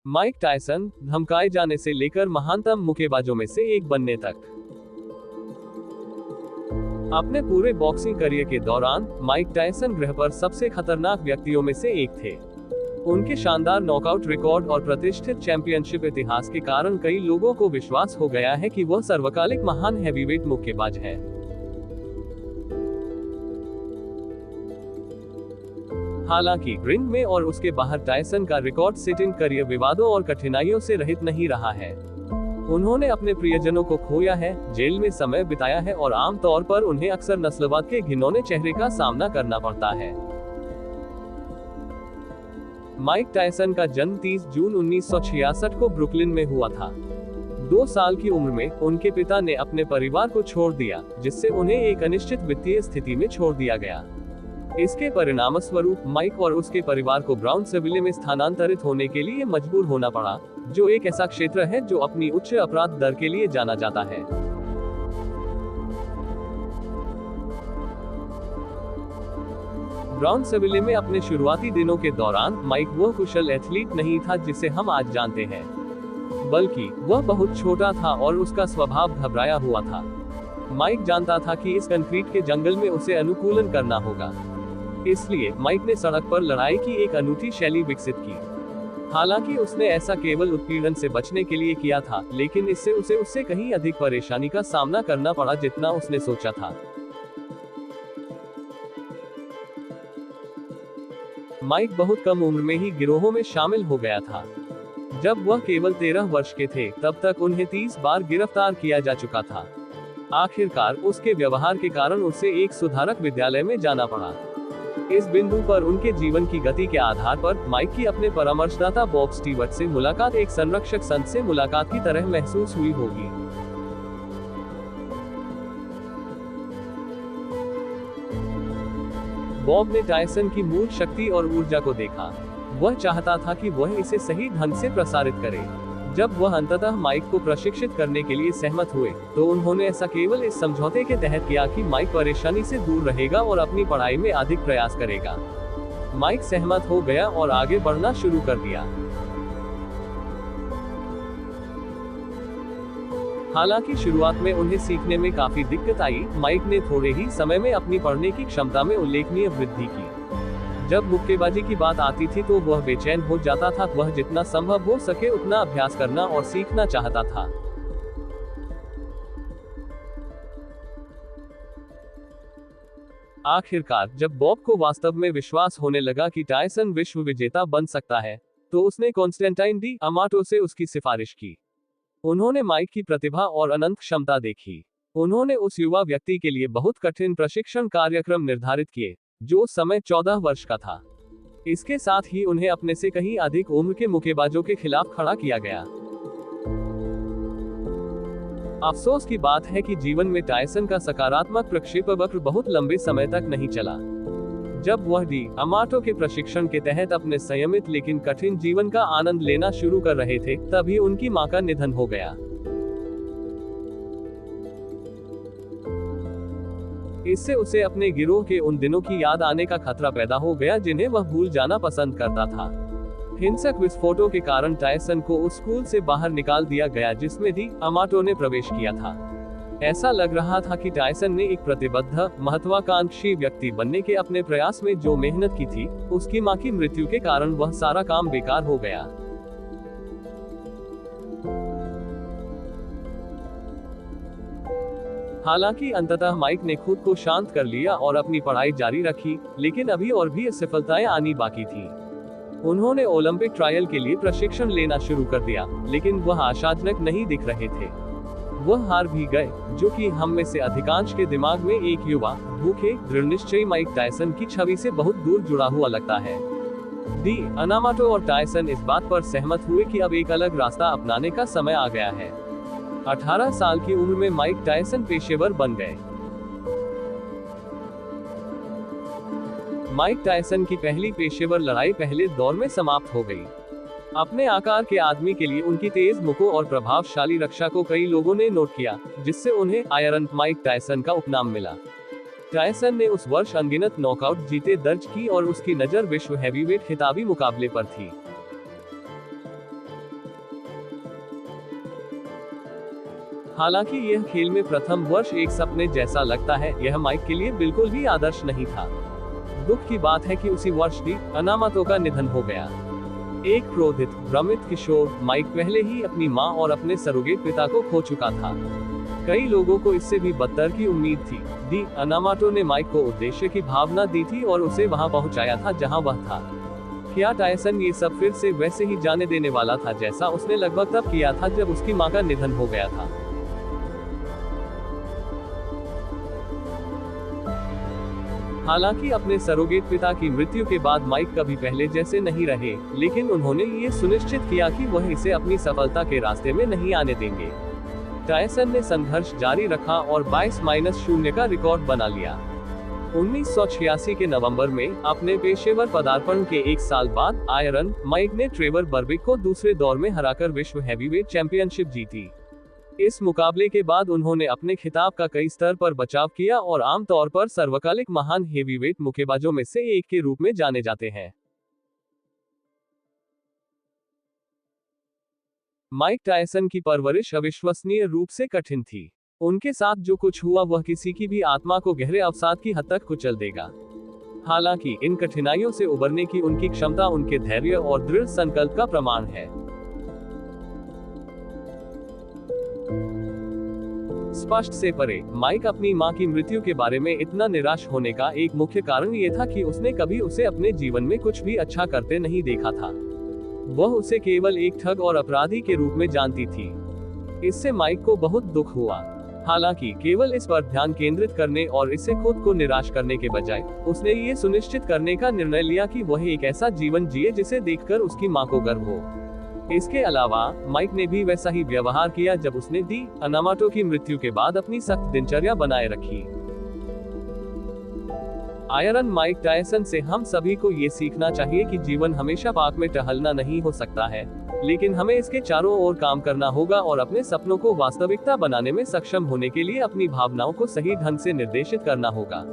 Mike Tyson धमकाए जाने से लेकर महानतम मुक्केबाजों में से एक बनने तक। अपने पूरे बॉक्सिंग करियर के दौरान माइक टायसन ग्रह पर सबसे खतरनाक व्यक्तियों में से एक थे। उनके शानदार नॉकआउट रिकॉर्ड और प्रतिष्ठित चैंपियनशिप इतिहास के कारण कई लोगों को विश्वास हो गया है कि वह सर्वकालिक महान हैवीवेट मुक्केबाज है। हालांकि रिंग में और उसके बाहर टायसन का रिकॉर्ड सेटिंग करियर विवादों और कठिनाइयों से रहित नहीं रहा है। उन्होंने अपने प्रियजनों को खोया है, जेल में समय बिताया है और आमतौर पर उन्हें अक्सर नस्लवाद के घिनौने चेहरे का सामना करना पड़ता है। माइक टायसन का जन्म 30 जून 1966 को ब्रुकलिन में हुआ था। 2 साल की उम्र में उनके पिता ने अपने परिवार को छोड़ दिया, जिससे उन्हें एक अनिश्चित वित्तीय स्थिति में छोड़ दिया गया। इसके परिणामस्वरूप माइक और उसके परिवार को ब्राउनसविले में स्थानांतरित होने के लिए मजबूर होना पड़ा, जो एक ऐसा क्षेत्र है जो अपनी उच्च अपराध दर के लिए जाना जाता है। ब्राउनसविले में अपने शुरुआती दिनों के दौरान माइक वह कुशल एथलीट नहीं था जिसे हम आज जानते हैं, बल्कि वह बहुत छोटा था और उसका स्वभाव घबराया हुआ था। माइक जानता था कि इस कंक्रीट के जंगल में उसे अनुकूलन करना होगा, इसलिए माइक ने सड़क पर लड़ाई की एक अनूठी शैली विकसित की। हालांकि उसने ऐसा केवल उत्पीड़न से बचने के लिए किया था, लेकिन इससे उसे उससे कहीं अधिक परेशानी का सामना करना पड़ा जितना उसने सोचा था। माइक बहुत कम उम्र में ही गिरोहों में शामिल हो गया था। जब वह केवल 13 वर्ष के थे, तब तक उन्हें 30 बार गिरफ्तार किया जा चुका था। आखिरकार उसके व्यवहार के कारण उसे एक सुधारक विद्यालय में जाना पड़ा। इस बिंदु पर उनके जीवन की गति के आधार पर माइक की अपने परामर्शदाता बॉब स्टीवर्ट से मुलाकात एक संरक्षक संत से मुलाकात की तरह महसूस हुई होगी। बॉब ने टायसन की मूल शक्ति और ऊर्जा को देखा। वह चाहता था कि वह इसे सही ढंग से प्रसारित करे। जब वह अंततः माइक को प्रशिक्षित करने के लिए सहमत हुए, तो उन्होंने ऐसा केवल इस समझौते के तहत किया कि माइक परेशानी से दूर रहेगा और अपनी पढ़ाई में अधिक प्रयास करेगा। माइक सहमत हो गया और आगे बढ़ना शुरू कर दिया। हालांकि शुरुआत में उन्हें सीखने में काफी दिक्कत आई, माइक ने थोड़े ही समय में अपनी पढ़ने की क्षमता में उल्लेखनीय वृद्धि की। जब मुक्केबाजी की बात आती थी तो वह बेचैन हो जाता था। वह जितना संभव हो सके उतना अभ्यास करना और सीखना चाहता था। आखिरकार जब बॉब को वास्तव में विश्वास होने लगा कि टायसन विश्व विजेता बन सकता है, तो उसने कॉन्स्टेंटाइन डी अमाटो से उसकी सिफारिश की। उन्होंने माइक की प्रतिभा और अनंत क्षमता देखी। उन्होंने उस युवा व्यक्ति के लिए बहुत कठिन प्रशिक्षण कार्यक्रम निर्धारित किए, जो उस समय 14 वर्ष का था। इसके साथ ही उन्हें अपने से कहीं अधिक उम्र के मुक्केबाजों के खिलाफ खड़ा किया गया। अफसोस की बात है कि जीवन में टायसन का सकारात्मक प्रक्षेपवक्र बहुत लंबे समय तक नहीं चला। जब वह डी अमाटो के प्रशिक्षण के तहत अपने संयमित लेकिन कठिन जीवन का आनंद लेना शुरू कर रहे थे, तभी उनकी मां का निधन हो गया। इससे उसे अपने गिरोह के उन दिनों की याद आने का खतरा पैदा हो गया जिन्हें वह भूल जाना पसंद करता था। हिंसक विस्फोटों के कारण टायसन को उस स्कूल से बाहर निकाल दिया गया जिसमें डी अमाटो ने प्रवेश किया था। ऐसा लग रहा था कि टायसन ने एक प्रतिबद्ध, महत्वाकांक्षी व्यक्ति बनने के अपने प्रयास में जो मेहनत की थी, उसकी मां की मृत्यु के कारण वह सारा काम बेकार हो गया। हालांकि अंततः माइक ने खुद को शांत कर लिया और अपनी पढ़ाई जारी रखी, लेकिन अभी और भी असफलताएं आनी बाकी थी। उन्होंने ओलंपिक ट्रायल के लिए प्रशिक्षण लेना शुरू कर दिया, लेकिन वह आशाजनक नहीं दिख रहे थे। वह हार भी गए, जो कि हम में से अधिकांश के दिमाग में एक युवा, भूखे, दृढ़निश्चयी माइक टायसन की छवि से बहुत दूर जुड़ा हुआ लगता है। डी अमाटो और टायसन इस बात पर सहमत हुए कि अब एक अलग रास्ता अपनाने का समय आ गया है। 18 साल की उम्र में माइक टायसन पेशेवर बन गए। माइक टायसन की पहली पेशेवर लड़ाई पहले दौर में समाप्त हो गई। अपने आकार के आदमी के लिए उनकी तेज मुखों और प्रभावशाली रक्षा को कई लोगों ने नोट किया, जिससे उन्हें आयरन माइक टायसन का उपनाम मिला। टायसन ने उस वर्ष अनगिनत नॉकआउट जीते दर्ज की और उसकी नजर विश्व हैवीवेट खिताबी मुकाबले पर थी। हालांकि यह खेल में प्रथम वर्ष एक सपने जैसा लगता है, यह माइक के लिए बिल्कुल भी आदर्श नहीं था। दुख की बात है कि उसी वर्ष डी अनामातो का निधन हो गया। एक क्रोधित, भ्रमित किशोर, माइक पहले ही अपनी मां और अपने सरोगेट पिता को खो चुका था। कई लोगों को इससे भी बदतर की उम्मीद थी। डी अनामातो ने माइक को उद्देश्य की भावना दी थी और उसे वहां पहुंचाया था जहां वह था। क्या टायसन ये सब फिर से वैसे ही जाने देने वाला था जैसा उसने लगभग तब किया था जब उसकी मां का निधन हो गया था? हालांकि अपने सरोगेट पिता की मृत्यु के बाद माइक कभी पहले जैसे नहीं रहे, लेकिन उन्होंने ये सुनिश्चित किया कि वह इसे अपनी सफलता के रास्ते में नहीं आने देंगे। टायसन ने संघर्ष जारी रखा और 22-0 का रिकॉर्ड बना लिया। 1986 के नवंबर में अपने पेशेवर पदार्पण के एक साल बाद आयरन माइक ने ट्रेवर बर्बिक को दूसरे दौर में हराकर विश्व हैवीवेट चैंपियनशिप जीती। इस मुकाबले के बाद उन्होंने अपने खिताब का कई स्तर पर बचाव किया और आमतौर पर सर्वकालिक महान हेवीवेट मुक्केबाजों में से एक के रूप में जाने जाते हैं। माइक टायसन की परवरिश अविश्वसनीय रूप से कठिन थी। उनके साथ जो कुछ हुआ वह किसी की भी आत्मा को गहरे अवसाद की हद तक कुचल देगा। हालांकि इन कठिनाइयों से उबरने की उनकी क्षमता उनके धैर्य और दृढ़ संकल्प का प्रमाण है। स्पष्ट से परे, माइक अपनी मां की मृत्यु के बारे में इतना निराश होने का एक मुख्य कारण ये था कि उसने कभी उसे अपने जीवन में कुछ भी अच्छा करते नहीं देखा था। वह उसे केवल एक ठग और अपराधी के रूप में जानती थी। इससे माइक को बहुत दुख हुआ। हालांकि केवल इस पर ध्यान केंद्रित करने और इससे खुद को निराश करने के बजाय, उसने ये सुनिश्चित करने का निर्णय लिया कि वह एक ऐसा जीवन जिए जिसे देखकर उसकी मां को गर्व हो। इसके अलावा माइक ने भी वैसा ही व्यवहार किया जब उसने डी अनामातो की मृत्यु के बाद अपनी सख्त दिनचर्या बनाए रखी। आयरन माइक टायसन से हम सभी को ये सीखना चाहिए कि जीवन हमेशा पार्क में टहलना नहीं हो सकता है, लेकिन हमें इसके चारों ओर काम करना होगा और अपने सपनों को वास्तविकता बनाने में सक्षम होने के लिए अपनी भावनाओं को सही ढंग से निर्देशित करना होगा।